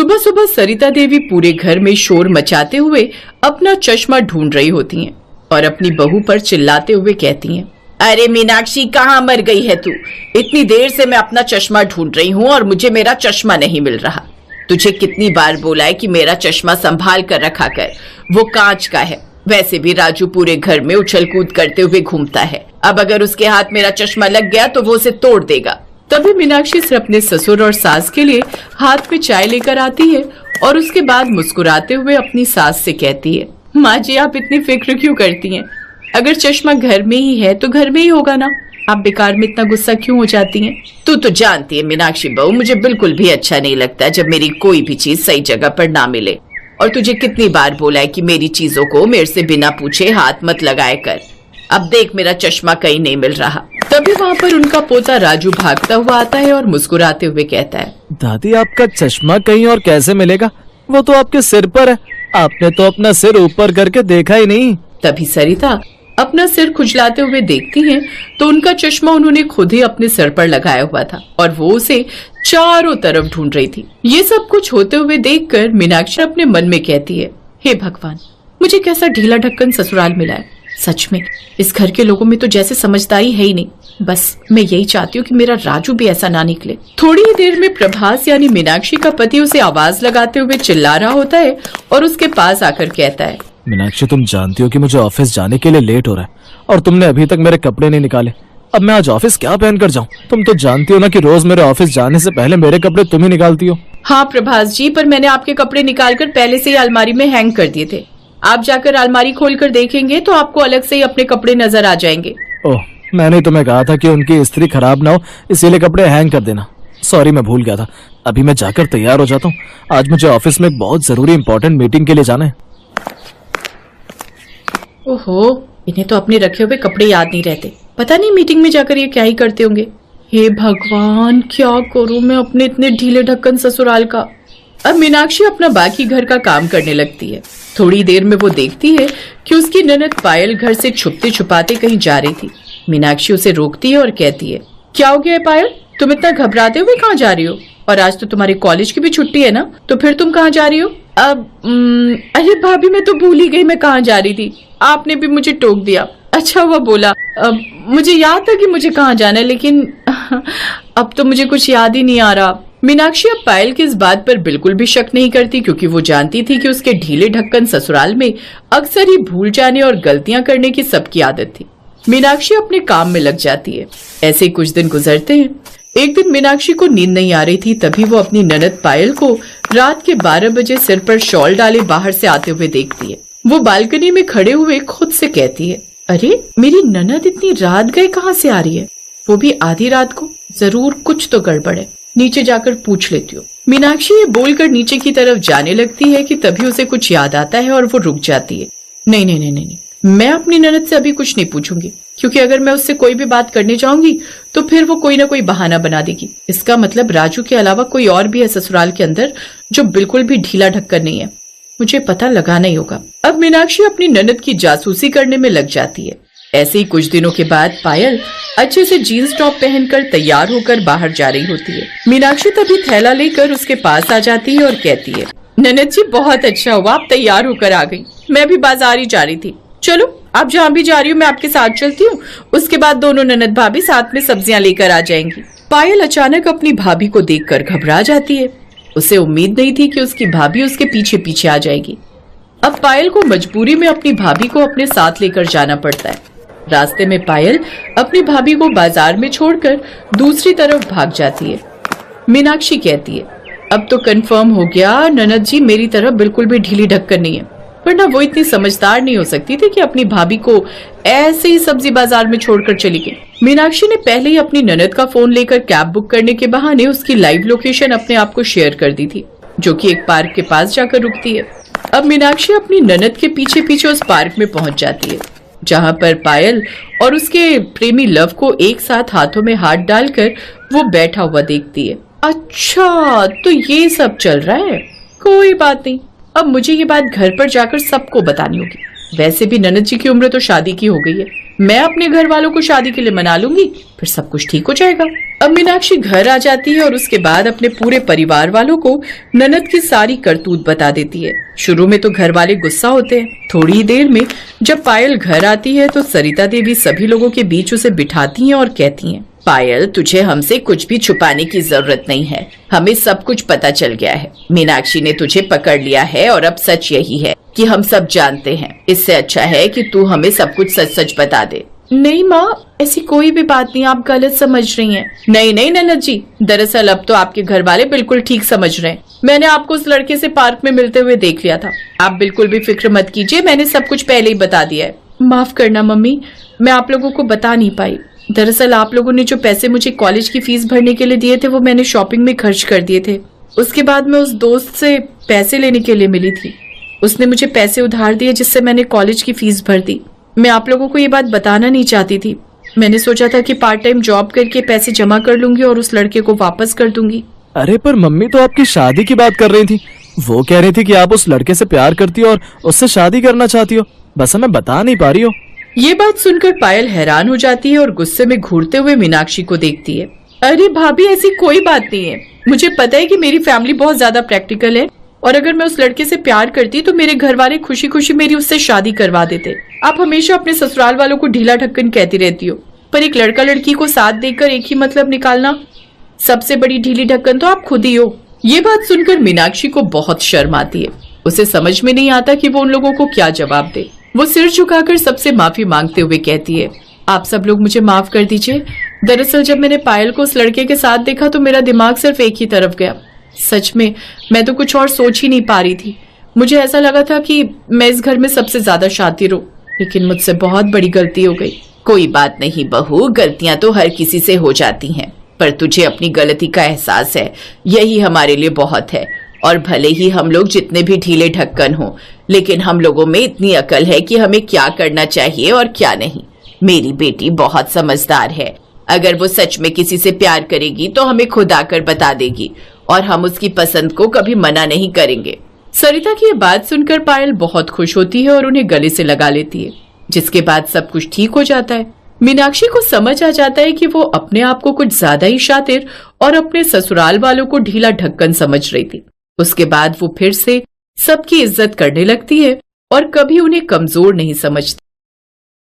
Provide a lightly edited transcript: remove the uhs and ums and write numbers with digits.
सुबह सुबह सरिता देवी पूरे घर में शोर मचाते हुए अपना चश्मा ढूंढ रही होती हैं और अपनी बहू पर चिल्लाते हुए कहती हैं, अरे मीनाक्षी, कहाँ मर गई है तू? इतनी देर से मैं अपना चश्मा ढूंढ रही हूँ और मुझे मेरा चश्मा नहीं मिल रहा। तुझे कितनी बार बोला है कि मेरा चश्मा संभाल कर रखा कर, वो कांच का है। वैसे भी राजू पूरे घर में उछल कूद करते हुए घूमता है, अब अगर उसके हाथ मेरा चश्मा लग गया तो वो उसे तोड़ देगा। तभी मीनाक्षी सिर्फ अपने ससुर और सास के लिए हाथ में चाय लेकर आती है और उसके बाद मुस्कुराते हुए अपनी सास से कहती है, माँ जी आप इतनी फिक्र क्यों करती हैं? अगर चश्मा घर में ही है तो घर में ही होगा ना, आप बेकार में इतना गुस्सा क्यों हो जाती हैं? तू तो जानती है मीनाक्षी बहू, मुझे बिल्कुल भी अच्छा नहीं लगता जब मेरी कोई भी चीज सही जगह पर ना मिले। और तुझे कितनी बार बोला है कि मेरी चीजों को मेरे से बिना पूछे हाथ मत लगाए कर। अब देख मेरा चश्मा कहीं नहीं मिल रहा। तभी वहाँ पर उनका पोता राजू भागता हुआ आता है और मुस्कुराते हुए कहता है, दादी आपका चश्मा कहीं और कैसे मिलेगा? वो तो आपके सिर पर है, आपने तो अपना सिर ऊपर करके देखा ही नहीं। तभी सरिता अपना सिर खुजलाते हुए देखती हैं तो उनका चश्मा उन्होंने खुद ही अपने सिर पर लगाया हुआ था और वो उसे चारों तरफ ढूंढ रही थी। ये सब कुछ होते हुए देखकर मीनाक्षी अपने मन में कहती है, हे भगवान, मुझे कैसा ढीला ढक्कन ससुराल मिला है। सच में इस घर के लोगों में तो जैसे समझदारी है ही नहीं। बस मैं यही चाहती हूँ कि मेरा राजू भी ऐसा ना निकले। थोड़ी ही देर में प्रभास यानी मीनाक्षी का पति उसे आवाज लगाते हुए चिल्ला रहा होता है और उसके पास आकर कहता है, मीनाक्षी तुम जानती हो कि मुझे ऑफिस जाने के लिए लेट हो रहा है और तुमने अभी तक मेरे कपड़े नहीं निकाले। अब मैं आज ऑफिस क्या पहन कर जाऊँ? तुम तो जानती हो ना कि रोज मेरे ऑफिस जाने से पहले मेरे कपड़े तुम ही निकालती हो। हाँ प्रभास जी, पर मैंने आपके कपड़े निकाल कर पहले से ही अलमारी में हैंग कर दिए थे। आप जाकर अलमारी खोलकर देखेंगे तो आपको अलग से ही अपने कपड़े नजर आ जाएंगे। ओह, मैंने तुम्हें कहा था कि उनकी इस्त्री खराब ना हो इसीलिए कपड़े हैंग कर देना। सॉरी, मैं भूल गया था। अभी मैं जाकर तैयार हो जाता हूँ, आज मुझे ऑफिस में एक बहुत जरूरी इंपॉर्टेंट मीटिंग के लिए जाना है। ओहो, इन्हें तो अपने रखे हुए कपड़े याद नहीं रहते। पता नहीं मीटिंग में जाकर ये क्या ही करते होंगे। हे भगवान, क्या करूं मैं अपने इतने ढीले ढक्कन ससुराल का। अब मीनाक्षी अपना बाकी घर का काम करने लगती है। थोड़ी देर में वो देखती है कि उसकी ननद पायल घर से छुपते छुपाते कहीं जा रही थी। मीनाक्षी उसे रोकती है और कहती है, क्या हो गया है पायल, तुम इतना घबराते हुए कहाँ जा रही हो? और आज तो तुम्हारे कॉलेज की भी छुट्टी है ना, तो फिर तुम कहाँ जा रही हो? अरे भाभी, मैं तो भूल ही गई मैं कहाँ जा रही थी। आपने भी मुझे टोक दिया। अच्छा हुआ बोला। मुझे याद था कि मुझे कहाँ जाना है, लेकिन अब तो मुझे कुछ याद ही नहीं आ रहा। मीनाक्षी अब पायल की इस बात पर बिल्कुल भी शक नहीं करती, क्योंकि वो जानती थी कि उसके ढीले ढक्कन ससुराल में अक्सर ही भूल जाने और गलतियां करने की सबकी आदत थी। मीनाक्षी अपने काम में लग जाती है। ऐसे ही कुछ दिन गुजरते हैं। एक दिन मीनाक्षी को नींद नहीं आ रही थी, तभी वो अपनी ननद पायल को रात के 12 बजे सिर पर शॉल डाले बाहर से आते हुए देखती है। वो बालकनी में खड़े हुए खुद से कहती है, अरे मेरी ननद इतनी रात गए कहाँ से आ रही है, वो भी आधी रात को? जरूर कुछ तो गड़बड़ है, नीचे जाकर पूछ लेती हूँ। मीनाक्षी ये बोलकर नीचे की तरफ जाने लगती है कि तभी उसे कुछ याद आता है और वो रुक जाती है। नहीं नहीं नहीं नहीं, मैं अपनी ननद से अभी कुछ नहीं पूछूंगी, क्योंकि अगर मैं उससे कोई भी बात करने जाऊंगी तो फिर वो कोई ना कोई बहाना बना देगी। इसका मतलब राजू के अलावा कोई और भी है ससुराल के अंदर जो बिल्कुल भी ढीला ढक्कन नहीं है। मुझे पता लगाना ही होगा। अब मीनाक्षी अपनी ननद की जासूसी करने में लग जाती है। ऐसे ही कुछ दिनों के बाद पायल अच्छे से जीन्स टॉप पहनकर तैयार होकर बाहर जा रही होती है। मीनाक्षी तभी थैला लेकर उसके पास आ जाती है और कहती है, ननद जी बहुत अच्छा हुआ आप तैयार होकर आ गई। मैं भी बाजार ही जा रही थी। चलो आप जहाँ भी जा रही हो मैं आपके साथ चलती हूँ। उसके बाद दोनों ननद भाभी साथ में सब्जियां लेकर आ जाएंगी। पायल अचानक अपनी भाभी को देखकर घबरा जाती है। उसे उम्मीद नहीं थी कि उसकी भाभी उसके पीछे पीछे आ जाएगी। अब पायल को मजबूरी में अपनी भाभी को अपने साथ लेकर जाना पड़ता है। रास्ते में पायल अपनी भाभी को बाजार में छोड़कर दूसरी तरफ भाग जाती है। मीनाक्षी कहती है, अब तो कंफर्म हो गया ननद जी मेरी तरफ बिल्कुल भी ढीली ढक्कन नहीं है, वरना वो इतनी समझदार नहीं हो सकती थी कि अपनी भाभी को ऐसे ही सब्जी बाजार में छोड़कर चली गई। मीनाक्षी ने पहले ही अपनी ननद का फोन लेकर कैब बुक करने के बहाने उसकी लाइव लोकेशन अपने आप को शेयर कर दी थी, जो कि एक पार्क के पास जाकर रुकती है। अब मीनाक्षी अपनी ननद के पीछे पीछे उस पार्क में पहुंच जाती है, जहां पर पायल और उसके प्रेमी लव को एक साथ हाथों में हाथ डालकर वो बैठा हुआ देखती है। अच्छा, तो ये सब चल रहा है। कोई बात नहीं, अब मुझे ये बात घर पर जाकर सबको बतानी होगी। वैसे भी ननद जी की उम्र तो शादी की हो गई है। मैं अपने घर वालों को शादी के लिए मना लूंगी, फिर सब कुछ ठीक हो जाएगा। अब मीनाक्षी घर आ जाती है और उसके बाद अपने पूरे परिवार वालों को ननद की सारी करतूत बता देती है। शुरू में तो घर वाले गुस्सा होते हैं। थोड़ी ही देर में जब पायल घर आती है तो सरिता देवी सभी लोगों के बीच उसे बिठाती हैं और कहती हैं, पायल, तुझे हमसे कुछ भी छुपाने की जरूरत नहीं है। हमें सब कुछ पता चल गया है। मीनाक्षी ने तुझे पकड़ लिया है और अब सच यही है कि हम सब जानते हैं। इससे अच्छा है कि तू हमें सब कुछ सच सच बता दे। नहीं माँ, ऐसी कोई भी बात नहीं, आप गलत समझ रही हैं। नहीं नहीं ननद जी, दरअसल अब तो आपके घर वाले बिल्कुल ठीक समझ रहे हैं। मैंने आपको उस लड़के से पार्क में मिलते हुए देख लिया था। आप बिल्कुल भी फिक्र मत कीजिए, मैंने सब कुछ पहले ही बता दिया है। माफ करना मम्मी, मैं आप लोगों को बता नहीं पाई। दरअसल आप लोगों ने जो पैसे मुझे कॉलेज की फीस भरने के लिए दिए थे वो मैंने शॉपिंग में खर्च कर दिए थे। उसके बाद मैं उस दोस्त से पैसे लेने के लिए मिली थी। उसने मुझे पैसे उधार दिए जिससे मैंने कॉलेज की फीस भर दी। मैं आप लोगों को ये बात बताना नहीं चाहती थी। मैंने सोचा था कि पार्ट टाइम जॉब करके पैसे जमा कर लूंगी और उस लड़के को वापस कर दूंगी। अरे पर मम्मी तो आपकी शादी की बात कर रही थी। वो कह रही थी कि आप उस लड़के से प्यार करती हो और उससे शादी करना चाहती हो, बस हमें बता नहीं पा रही हो। ये बात सुनकर पायल हैरान हो जाती है और गुस्से में घूरते हुए मीनाक्षी को देखती है। अरे भाभी, ऐसी कोई बात नहीं है। मुझे पता है कि मेरी फैमिली बहुत ज्यादा प्रैक्टिकल है और अगर मैं उस लड़के से प्यार करती तो मेरे घर वाले खुशी खुशी मेरी उससे शादी करवा देते। आप हमेशा अपने ससुराल वालों को ढीला ढक्कन कहती रहती हो, पर एक लड़का लड़की को साथ देकर एक ही मतलब निकालना, सबसे बड़ी ढीली ढक्कन तो आप खुद ही हो। ये बात सुनकर मीनाक्षी को बहुत शर्म आती है। उसे समझ में नहीं आता कि वो उन लोगों को क्या जवाब दे। वो सिर झुकाकर सबसे माफी मांगते हुए कहती है, आप सब लोग मुझे माफ कर दीजिए। दरअसल जब मैंने पायल को उस लड़के के साथ देखा तो मेरा दिमाग सिर्फ एक ही तरफ गया। सच में मैं तो कुछ और सोच ही नहीं पा रही थी। मुझे ऐसा लगा था कि मैं इस घर में सबसे ज्यादा शातिर हूँ, लेकिन मुझसे बहुत बड़ी गलती हो गई। कोई बात नहीं बहू, गलतियां तो हर किसी से हो जाती हैं, पर तुझे अपनी गलती का एहसास है, यही हमारे लिए बहुत है। और भले ही हम लोग जितने भी ढीले ढक्कन हों, लेकिन हम लोगों में इतनी अकल है कि हमें क्या करना चाहिए और क्या नहीं। मेरी बेटी बहुत समझदार है। अगर वो सच में किसी से प्यार करेगी तो हमें खुद आकर बता देगी और हम उसकी पसंद को कभी मना नहीं करेंगे। सरिता की ये बात सुनकर पायल बहुत खुश होती है और उन्हें गले से लगा लेती है, जिसके बाद सब कुछ ठीक हो जाता है। मीनाक्षी को समझ आ जाता है कि वो अपने आप को कुछ ज्यादा ही शातिर और अपने ससुराल वालों को ढीला ढक्कन समझ रही थी। उसके बाद वो फिर से सबकी इज्जत करने लगती है और कभी उन्हें कमजोर नहीं समझती।